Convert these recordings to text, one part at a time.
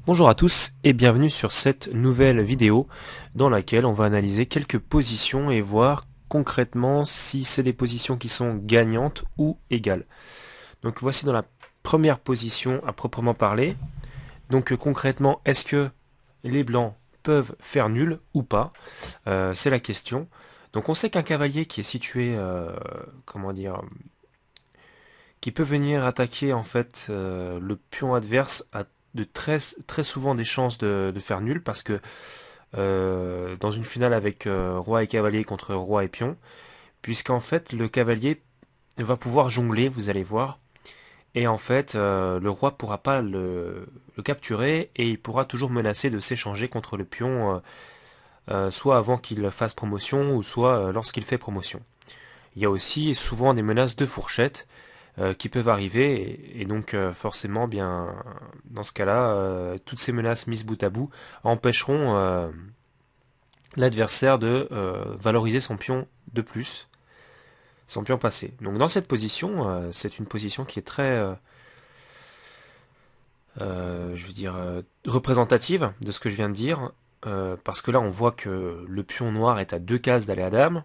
Bonjour à tous et bienvenue sur cette nouvelle vidéo dans laquelle on va analyser quelques positions et voir concrètement si c'est des positions qui sont gagnantes ou égales. Donc voici dans la première position à proprement parler. Donc concrètement, est-ce que les blancs peuvent faire nul ou pas? C'est la question. Donc on sait qu'un cavalier qui est situé, comment dire, qui peut venir attaquer en fait le pion adverse a de très souvent des chances de faire nul parce que dans une finale avec roi et cavalier contre roi et pion, puisqu'en fait le cavalier va pouvoir jongler, vous allez voir, et en fait le roi pourra pas le capturer et il pourra toujours menacer de s'échanger contre le pion, soit avant qu'il fasse promotion ou soit lorsqu'il fait promotion. Il y a aussi souvent des menaces de fourchette qui peuvent arriver et donc forcément bien dans ce cas-là toutes ces menaces mises bout à bout empêcheront l'adversaire de valoriser son pion de plus, son pion passé. Donc dans cette position, c'est une position qui est très, je veux dire, représentative de ce que je viens de dire, parce que là on voit que le pion noir est à deux cases d'aller à dame,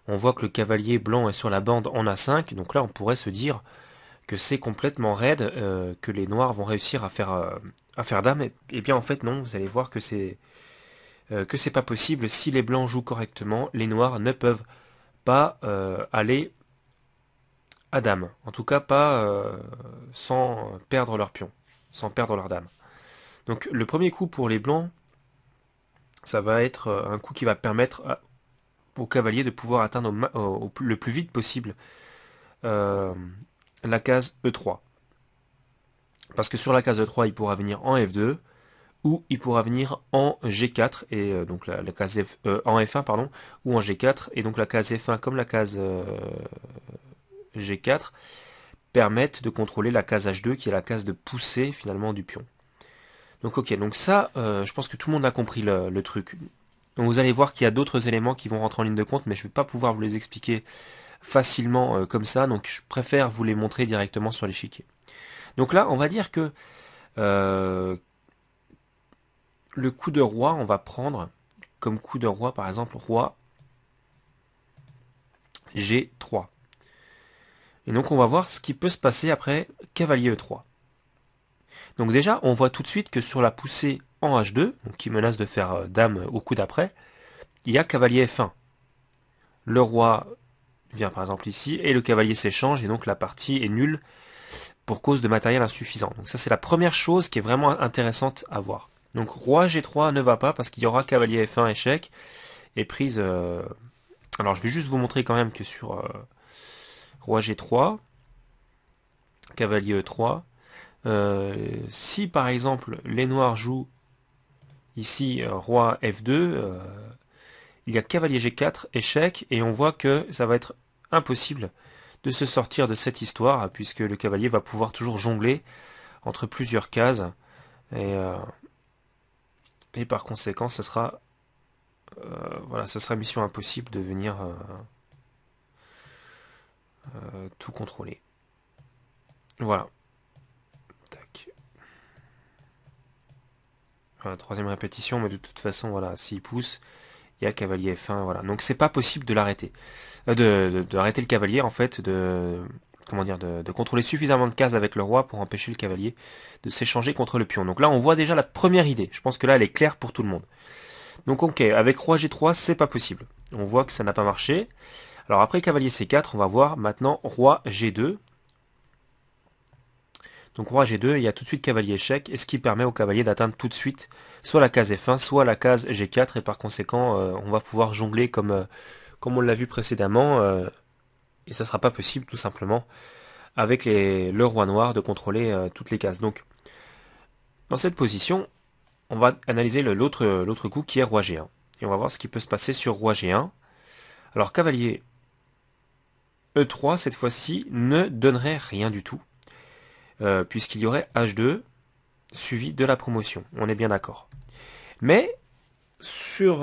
on voit que le cavalier blanc est sur la bande en A5, donc là on pourrait se dire que c'est complètement raide, que les noirs vont réussir à faire dame, et bien en fait non, vous allez voir que c'est pas possible. Si les blancs jouent correctement, les noirs ne peuvent pas aller à dame. En tout cas, pas sans perdre leur pion, sans perdre leur dame. Donc le premier coup pour les blancs, ça va être un coup qui va permettre au cavalier de pouvoir atteindre le plus vite possible euh, la case E3. Parce que sur la case E3, il pourra venir en F2 ou il pourra venir en G4 et donc la case en F1 pardon ou en G4 et donc la case F1 comme la case G4 permettent de contrôler la case H2 qui est la case de poussée finalement du pion. Donc ok, donc ça, je pense que tout le monde a compris le truc. Donc vous allez voir qu'il y a d'autres éléments qui vont rentrer en ligne de compte, mais je ne vais pas pouvoir vous les expliquer facilement comme ça, donc je préfère vous les montrer directement sur l'échiquier. Donc là, on va dire que euh, le coup de roi, on va prendre comme coup de roi, par exemple, roi G3. Et donc on va voir ce qui peut se passer après cavalier E3. Donc déjà, on voit tout de suite que sur la poussée en H2, donc qui menace de faire dame au coup d'après, il y a cavalier F1. Le roi vient par exemple ici, et le cavalier s'échange, et donc la partie est nulle pour cause de matériel insuffisant. Donc ça c'est la première chose qui est vraiment intéressante à voir. Donc roi G3 ne va pas parce qu'il y aura cavalier F1 échec, et prise... Alors je vais juste vous montrer quand même que sur roi G3, cavalier E3, si par exemple les noirs jouent ici roi F2, il y a cavalier G4, échec, et on voit que ça va être impossible de se sortir de cette histoire, puisque le cavalier va pouvoir toujours jongler entre plusieurs cases, et, euh, et par conséquent, voilà, ce sera mission impossible de venir tout contrôler. Voilà. Tac. Voilà, troisième répétition, mais de toute façon, voilà, s'il pousse, il y a cavalier F1, voilà. Donc c'est pas possible de l'arrêter. De arrêter le cavalier, en fait, comment dire, de contrôler suffisamment de cases avec le roi pour empêcher le cavalier de s'échanger contre le pion. Donc là, on voit déjà la première idée. Je pense que là, elle est claire pour tout le monde. Donc ok, avec roi G3, c'est pas possible. On voit que ça n'a pas marché. Alors après cavalier C4, on va voir maintenant roi G2. Donc roi G2, il y a tout de suite cavalier échec, et ce qui permet au cavalier d'atteindre tout de suite soit la case F1, soit la case G4, et par conséquent, on va pouvoir jongler comme on l'a vu précédemment, et ça sera pas possible tout simplement avec le roi noir de contrôler toutes les cases. Donc dans cette position, on va analyser l'autre coup qui est roi G1. Et on va voir ce qui peut se passer sur roi G1. Alors cavalier E3 cette fois-ci ne donnerait rien du tout, puisqu'il y aurait H2 suivi de la promotion. On est bien d'accord. Mais sur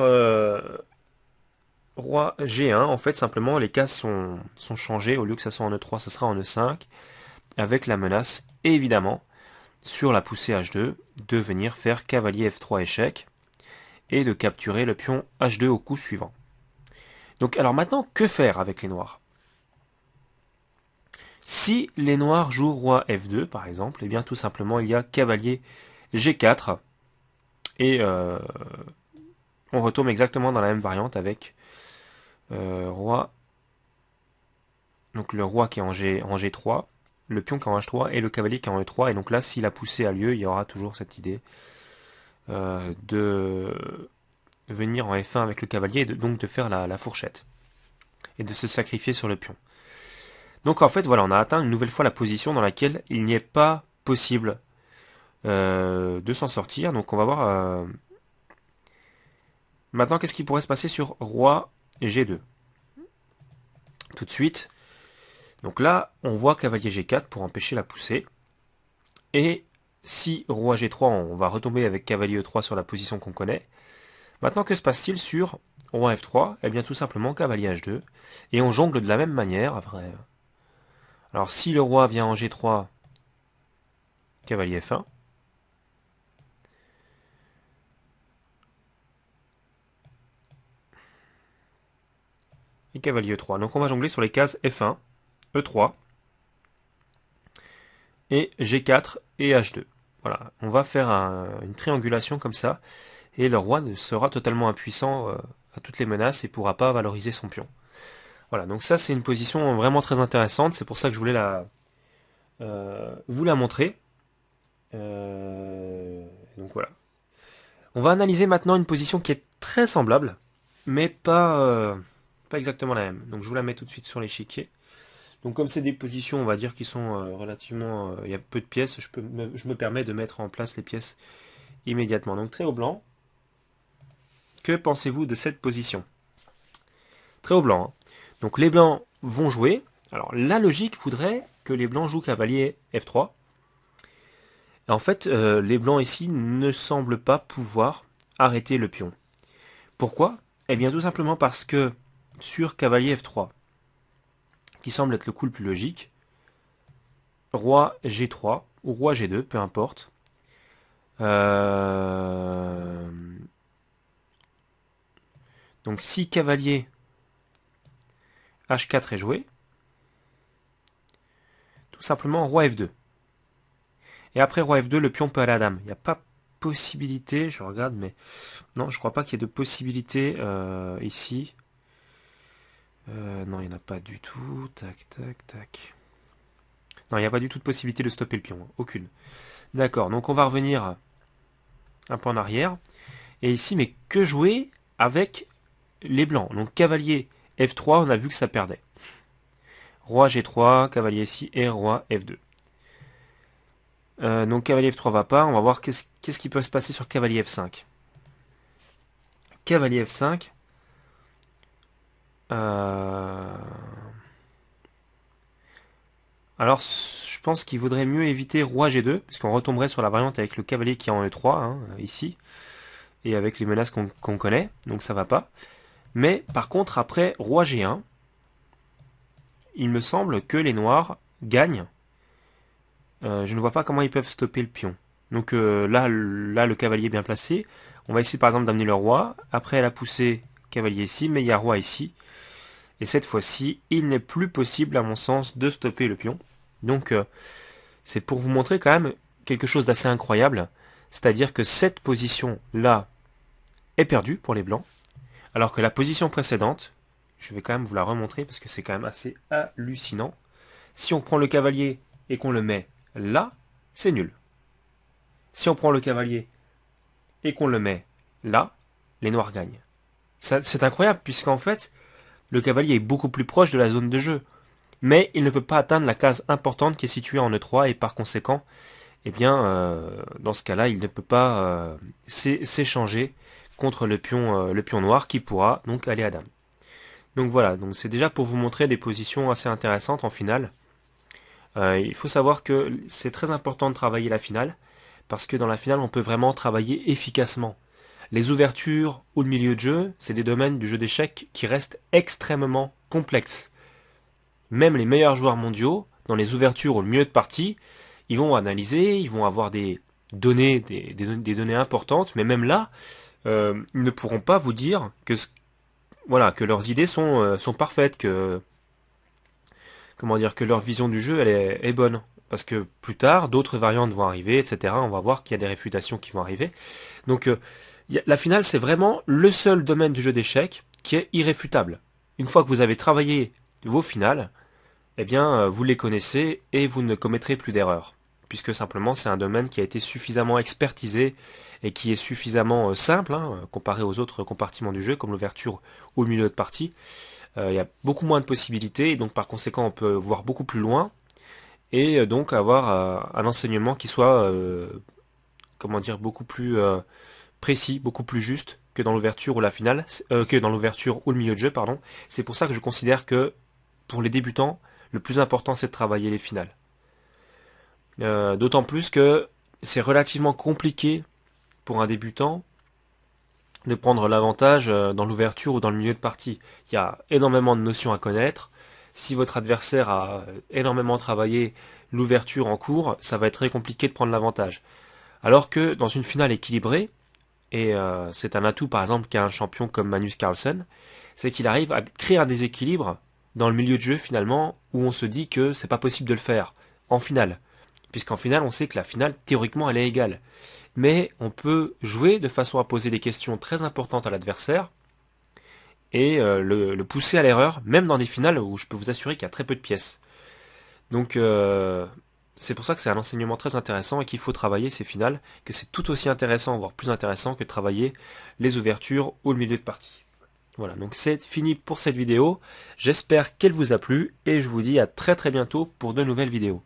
roi G1, en fait simplement les cases sont changées. Au lieu que ça soit en E3, ça sera en E5, avec la menace évidemment sur la poussée H2, de venir faire cavalier F3 échec, et de capturer le pion H2 au coup suivant. Donc alors maintenant, que faire avec les noirs? Si les noirs jouent roi F2 par exemple, et bien tout simplement il y a cavalier G4, et on retombe exactement dans la même variante avec roi, donc le roi qui est en G3, le pion qui est en H3 et le cavalier qui est en E3, et donc là si la poussée a lieu, il y aura toujours cette idée de venir en F1 avec le cavalier, et donc de faire la fourchette, et de se sacrifier sur le pion. Donc en fait voilà, on a atteint une nouvelle fois la position dans laquelle il n'y est pas possible de s'en sortir. Donc on va voir maintenant qu'est-ce qui pourrait se passer sur roi G2. Tout de suite. Donc là, on voit cavalier G4 pour empêcher la poussée. Et si roi G3, on va retomber avec cavalier E3 sur la position qu'on connaît. Maintenant, que se passe-t-il sur roi F3? Eh bien tout simplement cavalier H2. Et on jongle de la même manière. Après. Alors si le roi vient en G3, cavalier F1. Et cavalier E3. Donc on va jongler sur les cases F1, E3, et G4 et H2. Voilà, on va faire une triangulation comme ça, et le roi sera totalement impuissant à toutes les menaces et pourra pas valoriser son pion. Voilà, donc ça c'est une position vraiment très intéressante, c'est pour ça que je voulais vous la montrer. Donc voilà. On va analyser maintenant une position qui est très semblable, mais pas exactement la même. Donc je vous la mets tout de suite sur l'échiquier. Donc comme c'est des positions, on va dire, qui sont relativement... il y a peu de pièces, je me permets de mettre en place les pièces immédiatement. Donc très haut blanc. Que pensez-vous de cette position? Très haut blanc. Hein. Donc les blancs vont jouer. Alors la logique voudrait que les blancs jouent cavalier F3. Et en fait, les blancs ici ne semblent pas pouvoir arrêter le pion. Pourquoi? Eh bien tout simplement parce que sur cavalier F3, qui semble être le coup le plus logique, roi G3 ou roi G2, peu importe. Donc si cavalier H4 est joué, tout simplement roi F2. Et après roi F2, le pion peut aller à la dame. Il n'y a pas possibilité, je regarde, mais non, je crois pas qu'il y ait de possibilité ici. Non, il n'y en a pas du tout. Tac, tac, tac. Non, il n'y a pas du tout de possibilité de stopper le pion. Aucune. D'accord, donc on va revenir un peu en arrière. Et ici, mais que jouer avec les blancs? Donc cavalier F3, on a vu que ça perdait. Roi G3, cavalier ici et roi F2. Donc cavalier F3 va pas. On va voir qu'est-ce qui peut se passer sur cavalier F5. Cavalier F5. Alors je pense qu'il vaudrait mieux éviter roi G2, puisqu'on retomberait sur la variante avec le cavalier qui est en E3, hein, ici, et avec les menaces qu'on connaît, donc ça va pas. Mais par contre, après roi G1, il me semble que les noirs gagnent. Je ne vois pas comment ils peuvent stopper le pion. Donc là, le cavalier est bien placé. On va essayer par exemple d'amener le roi. Après la poussée, cavalier ici, mais il y a roi ici. Et cette fois-ci, il n'est plus possible, à mon sens, de stopper le pion. Donc c'est pour vous montrer quand même quelque chose d'assez incroyable. C'est-à-dire que cette position-là est perdue pour les blancs. Alors que la position précédente, je vais quand même vous la remontrer parce que c'est quand même assez hallucinant. Si on prend le cavalier et qu'on le met là, c'est nul. Si on prend le cavalier et qu'on le met là, les noirs gagnent. C'est incroyable puisqu'en fait, le cavalier est beaucoup plus proche de la zone de jeu. Mais il ne peut pas atteindre la case importante qui est située en E3 et par conséquent, eh bien, dans ce cas-là, il ne peut pas s'échanger contre le pion noir qui pourra donc aller à dame. Donc voilà, donc c'est déjà pour vous montrer des positions assez intéressantes en finale. Il faut savoir que c'est très important de travailler la finale, parce que dans la finale, on peut vraiment travailler efficacement. Les ouvertures ou le milieu de jeu, c'est des domaines du jeu d'échecs qui restent extrêmement complexes. Même les meilleurs joueurs mondiaux, dans les ouvertures ou le milieu de partie, ils vont analyser, ils vont avoir des données, des données importantes, mais même là, ils ne pourront pas vous dire que, voilà, que leurs idées sont parfaites, que, comment dire, que leur vision du jeu, est bonne. Parce que plus tard, d'autres variantes vont arriver, etc. On va voir qu'il y a des réfutations qui vont arriver. Donc, la finale, c'est vraiment le seul domaine du jeu d'échecs qui est irréfutable. Une fois que vous avez travaillé vos finales, eh bien, vous les connaissez et vous ne commettrez plus d'erreurs. Puisque simplement, c'est un domaine qui a été suffisamment expertisé et qui est suffisamment simple, hein, comparé aux autres compartiments du jeu, comme l'ouverture ou le milieu de partie. Il y a beaucoup moins de possibilités, et donc par conséquent, on peut voir beaucoup plus loin, et donc avoir un enseignement qui soit, comment dire, beaucoup plus précis, beaucoup plus juste que dans l'ouverture ou la finale, que dans l'ouverture ou le milieu de jeu, pardon. C'est pour ça que je considère que pour les débutants, le plus important c'est de travailler les finales. D'autant plus que c'est relativement compliqué pour un débutant de prendre l'avantage dans l'ouverture ou dans le milieu de partie. Il y a énormément de notions à connaître. Si votre adversaire a énormément travaillé l'ouverture en cours, ça va être très compliqué de prendre l'avantage. Alors que dans une finale équilibrée, et c'est un atout par exemple qu'a un champion comme Magnus Carlsen, c'est qu'il arrive à créer un déséquilibre dans le milieu de jeu finalement où on se dit que c'est pas possible de le faire en finale. Puisqu'en finale on sait que la finale théoriquement elle est égale. Mais on peut jouer de façon à poser des questions très importantes à l'adversaire et le pousser à l'erreur, même dans des finales où je peux vous assurer qu'il y a très peu de pièces. Donc c'est pour ça que c'est un enseignement très intéressant et qu'il faut travailler ces finales, que c'est tout aussi intéressant, voire plus intéressant que de travailler les ouvertures ou le milieu de partie. Voilà, donc c'est fini pour cette vidéo. J'espère qu'elle vous a plu et je vous dis à très très bientôt pour de nouvelles vidéos.